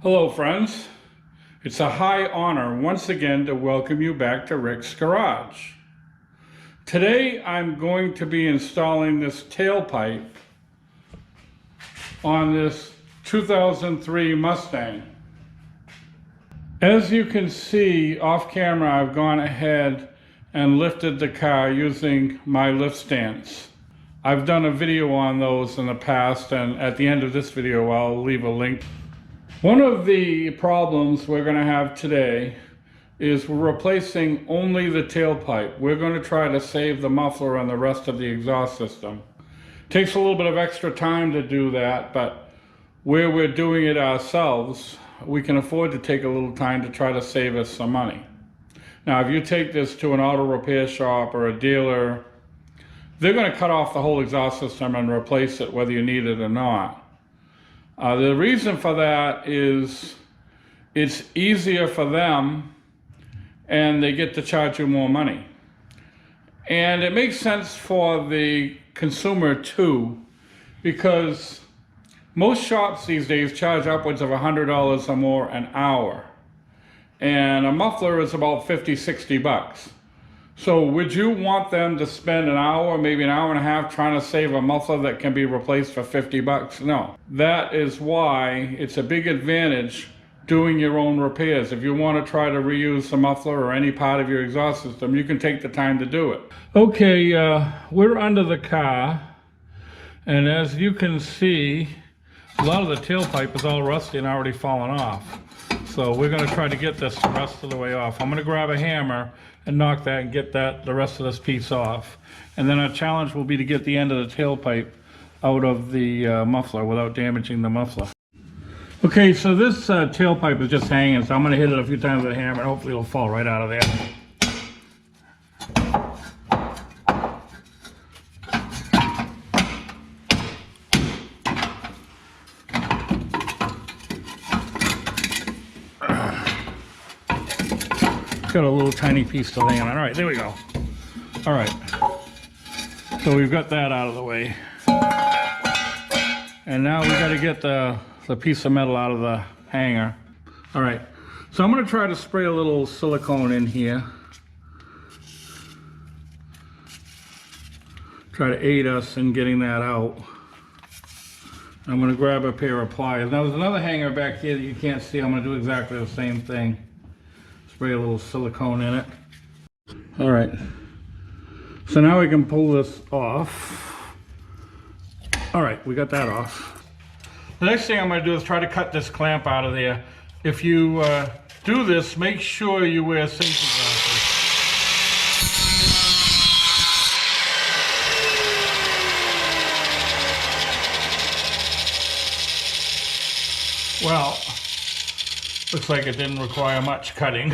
Hello friends, it's a high honor once again to welcome you back to Rick's Garage. Today I'm going to be installing this tailpipe on this 2003 Mustang. As you can see off camera, I've gone ahead and lifted the car using my lift stands. I've done a video on those in the past, and at the end of this video I'll leave a link. One of the problems we're going to have today is we're replacing only the tailpipe. We're going to try to save the muffler and the rest of the exhaust system. Takes a little bit of extra time to do that, but where we're doing it ourselves, we can afford to take a little time to try to save us some money. Now, if you take this to an auto repair shop or a dealer, they're going to cut off the whole exhaust system and replace it whether you need it or not. The reason for that is it's easier for them and they get to charge you more money. And it makes sense for the consumer too, because most shops these days charge upwards of $100 or more an hour. And a muffler is about 50, 60 bucks. So would you want them to spend an hour, maybe an hour and a half trying to save a muffler that can be replaced for 50 bucks? No. That is why it's a big advantage doing your own repairs. If you want to try to reuse the muffler or any part of your exhaust system, you can take the time to do it. Okay, we're under the car, and as you can see, a lot of the tailpipe is all rusty and already fallen off. So we're going to try to get this the rest of the way off. I'm going to grab a hammer and knock that and get the rest of this piece off. And then our challenge will be to get the end of the tailpipe out of the muffler without damaging the muffler. Okay, so this tailpipe is just hanging, so I'm going to hit it a few times with a hammer and hopefully it'll fall right out of there. Got a little tiny piece to land on. All right, there we go. All right, so we've got that out of the way, and now we got to get the piece of metal out of the hanger. All right, so I'm going to try to spray a little silicone in here, try to aid us in getting that out. I'm going to grab a pair of pliers. Now there's another hanger back here that you can't see. I'm going to do exactly the same thing. Spray a little silicone in it. All right, so now we can pull this off. All right, we got that off. The next thing I'm going to do is try to cut this clamp out of there. If you do this, make sure you wear safety glasses. Well, looks like it didn't require much cutting.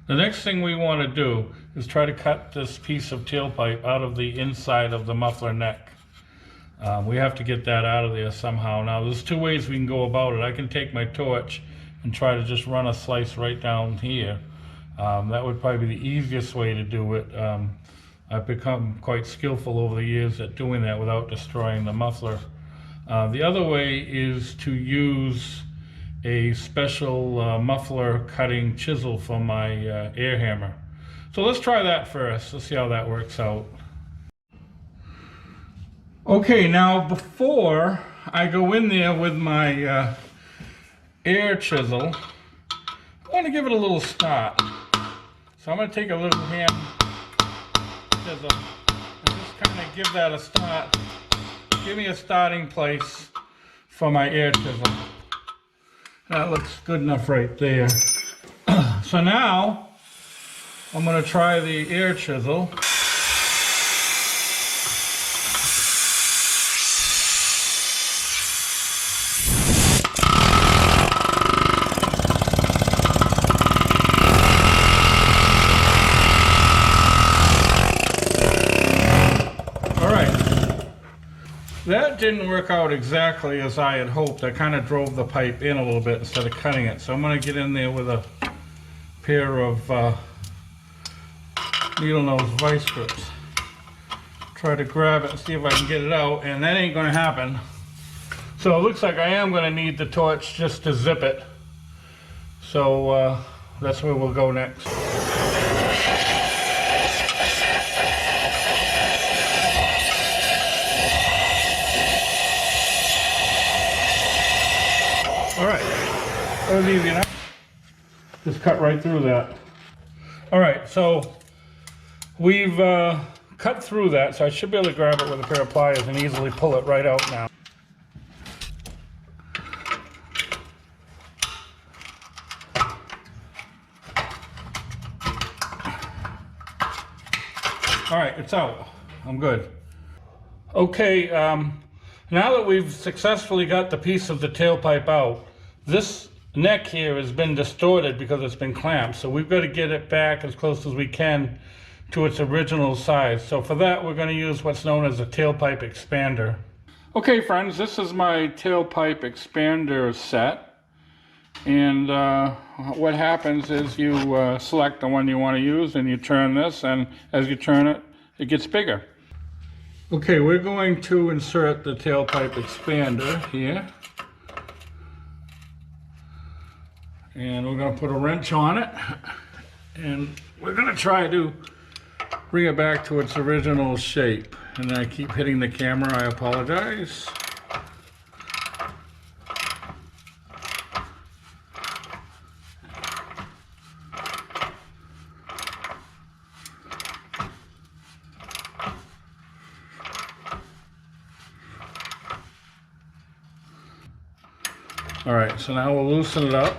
The next thing we want to do is try to cut this piece of tailpipe out of the inside of the muffler neck. We have to get that out of there somehow. Now there's two ways we can go about it. I can take my torch and try to just run a slice right down here. That would probably be the easiest way to do it. I've become quite skillful over the years at doing that without destroying the muffler. The other way is to use a special muffler cutting chisel from my air hammer. So let's try that first. Let's see how that works out. Okay, now before I go in there with my air chisel, I want to give it a little start. So I'm going to take a little hand chisel and just kind of give that a start. Give me a starting place for my air chisel. That looks good enough right there. So now I'm going to try the air chisel. That didn't work out exactly as I had hoped. I kind of drove the pipe in a little bit instead of cutting it. So I'm going to get in there with a pair of needle nose vice grips. Try to grab it and see if I can get it out, and that ain't going to happen. So it looks like I am going to need the torch just to zip it. So that's where we'll go next. All right, that was easy enough. Just cut right through that. All right, so we've cut through that, so I should be able to grab it with a pair of pliers and easily pull it right out now. All right, it's out. I'm good. Okay, now that we've successfully got the piece of the tailpipe out, this neck here has been distorted because it's been clamped. So we've got to get it back as close as we can to its original size. So for that, we're going to use what's known as a tailpipe expander. Okay, friends, this is my tailpipe expander set. And what happens is you select the one you want to use and you turn this, and as you turn it, it gets bigger. Okay, we're going to insert the tailpipe expander here. And we're going to put a wrench on it. And we're going to try to bring it back to its original shape. And I keep hitting the camera, I apologize. All right, so now we'll loosen it up.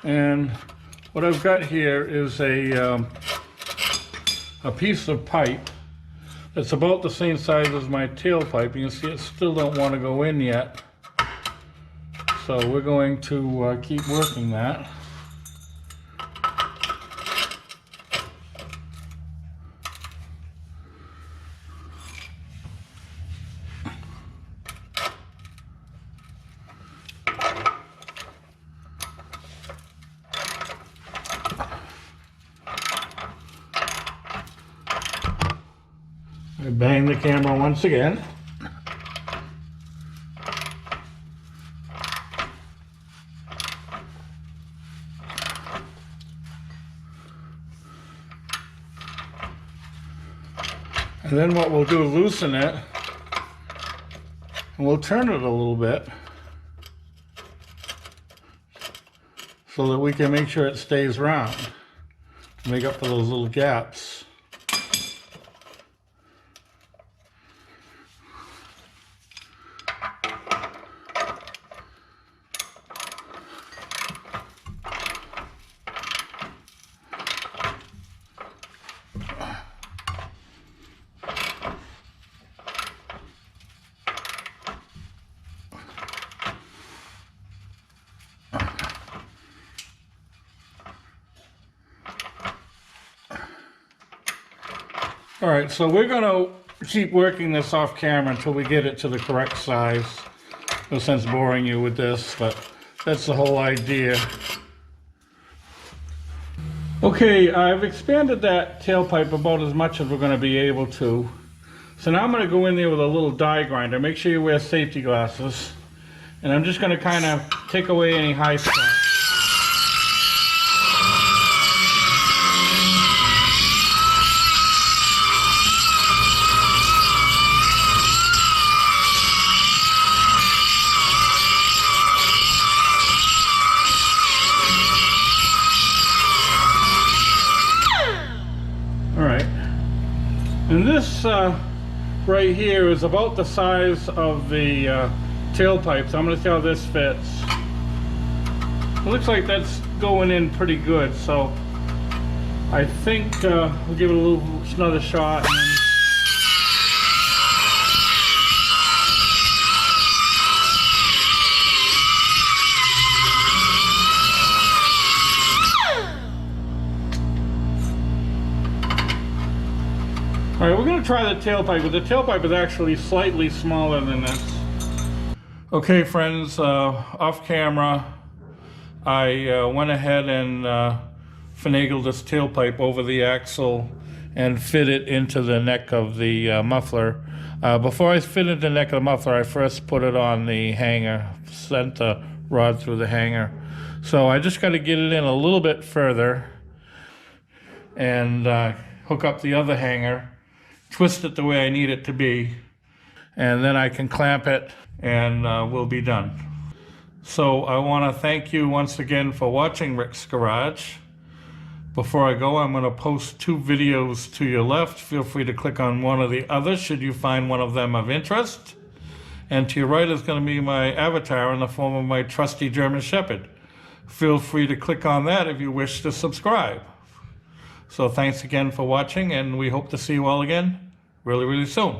And what I've got here is a piece of pipe that's about the same size as my tailpipe. You can see it still don't want to go in yet. So we're going to keep working that. I bang the camera once again. And then what we'll do is loosen it, and we'll turn it a little bit so that we can make sure it stays round to make up for those little gaps. All right, so we're going to keep working this off camera until we get it to the correct size. No sense boring you with this, but that's the whole idea. Okay, I've expanded that tailpipe about as much as we're going to be able to. So now I'm going to go in there with a little die grinder. Make sure you wear safety glasses. And I'm just going to kind of take away any high spots. And this right here is about the size of the tailpipe, so I'm going to see how this fits. It looks like that's going in pretty good, so I think we'll give it another shot. All right, we're going to try the tailpipe, but the tailpipe is actually slightly smaller than this. Okay, friends, off camera, I went ahead and finagled this tailpipe over the axle and fit it into the neck of the muffler. Before I fitted the neck of the muffler, I first put it on the hanger, sent the rod through the hanger. So I just got to get it in a little bit further and hook up the other hanger, twist it the way I need it to be, and then I can clamp it and we'll be done. So I want to thank you once again for watching Rick's Garage. Before I go, I'm going to post 2 videos to your left. Feel free to click on one or the other should you find one of them of interest. And to your right is going to be my avatar in the form of my trusty German Shepherd. Feel free to click on that if you wish to subscribe. So thanks again for watching, and we hope to see you all again really, really soon.